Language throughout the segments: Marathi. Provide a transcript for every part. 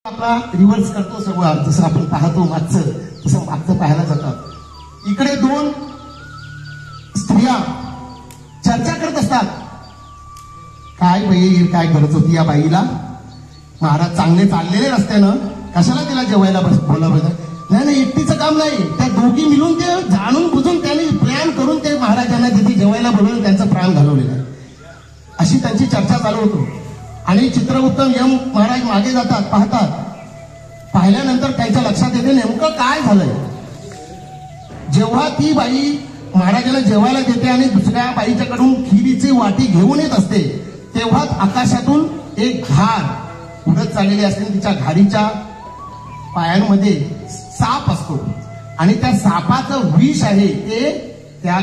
आपला रिव्हर्स करतो सगळं, जसं आपण पाहतो मागचं तसं मागचं पाहायला जातात. इकडे दोन स्त्रिया चर्चा करत असतात. काय बाई काय गरज होती या बाईला, महाराज चांगले चाललेले रस्त्यानं, कशाला तिला जेवायला बोलावलं. नाही एकटीचं काम नाही, त्या दोघी मिळून ते जाणून बुजून त्यांनी प्लॅन करून ते महाराजांना तिथे जेवायला बोलवून त्यांचं प्राण घालवलेलं आहे. अशी त्यांची चर्चा चालू होतो. आणि चित्रगुप्त यम महाराज मागे जातात, पाहतात. पाहिल्यानंतर त्यांच्या लक्षात येते नेमकं काय झालंय. जेव्हा ती बाई महाराजांना जेवायला देते आणि दुसऱ्या बाईच्याकडून खिरीची वाटी घेऊन येत असते, तेव्हाच आकाशातून एक घार उडत चाललेली असते. तिच्या घारीच्या पायांमध्ये साप असतो आणि त्या सापाचं विष आहे ते त्या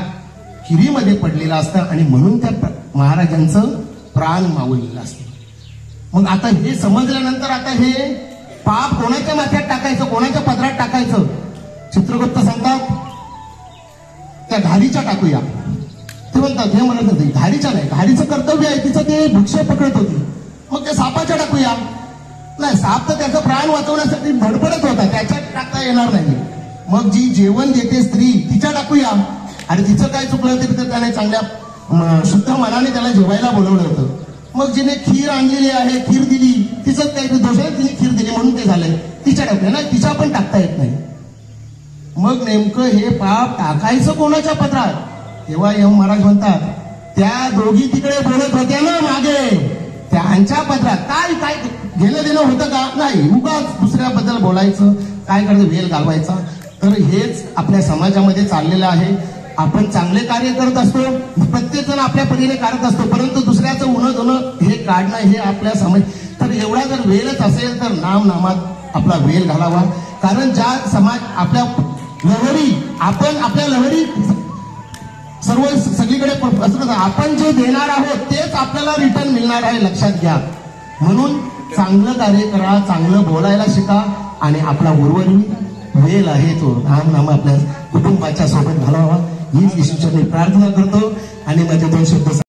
खिरीमध्ये पडलेलं असतं आणि म्हणून त्या महाराजांचं प्राण मावलेलं असतं. मग आता हे समजल्यानंतर आता हे पाप कोणाच्या माथ्यात टाकायचं, कोणाच्या पदरात टाकायचं. चित्रगुप्त सांगतात त्या घारीच्या टाकूया. ते म्हणतात हे म्हणत होते घारीच्या नाही, घारीचं कर्तव्य आहे, तिचं ते भिक्षा पकडत होती. मग त्या सापाच्या टाकूया. नाही, साप तर त्याचं प्राण वाचवण्यासाठी धडपडत होता, त्याच्यात टाकता येणार नाही. मग जी जेवण देते स्त्री तिच्या टाकूया. आणि तिचं काय चुकलं होतं तर त्याने चांगल्या शुद्ध मनाने त्याला जेवायला बोलवलं होतं. मग जिने खीर आणलेली आहे, खीर दिली, तिचं काही दोष आहे, तिने खीर दिली म्हणून ते झालंय, तिच्या टाकूया. ना तिच्या पण टाकता येत नाही. मग नेमकं हे पाप टाकायचं कोणाच्या पत्रात. तेव्हा यम महाराज म्हणतात त्या दोघी तिकडे बोलत होत्या ना मागे, त्यांच्या पत्रात काय काय घेणं देणं होतं का नाही. उगाच दुसऱ्याबद्दल बोलायचं, काय करायचं, वेल घालवायचा. तर हेच आपल्या समाजामध्ये चाललेलं आहे. आपण चांगले कार्य करत असतो, प्रत्येक जण आपल्या परीने करत असतो, परंतु दुसऱ्याचं उन्ह धुणं हे काढणं हे आपल्या समाज. तर एवढा जर वेलच असेल तर नामात आपला वेल घालावा. कारण ज्या समाज आपल्या लहरी, आपण आपल्या लहरी सर्व सगळीकडे असं आपण जे देणार आहोत तेच आपल्याला रिटर्न मिळणार आहे, लक्षात घ्या. म्हणून चांगलं कार्य करा, चांगलं बोलायला शिका आणि आपला उर्वरित वेल आहे तो नाम आपल्या कुटुंबाच्या सोबत घालावा. हीच ईश्वरचरणी प्रार्थना करतो आणि माझे दोन शब्द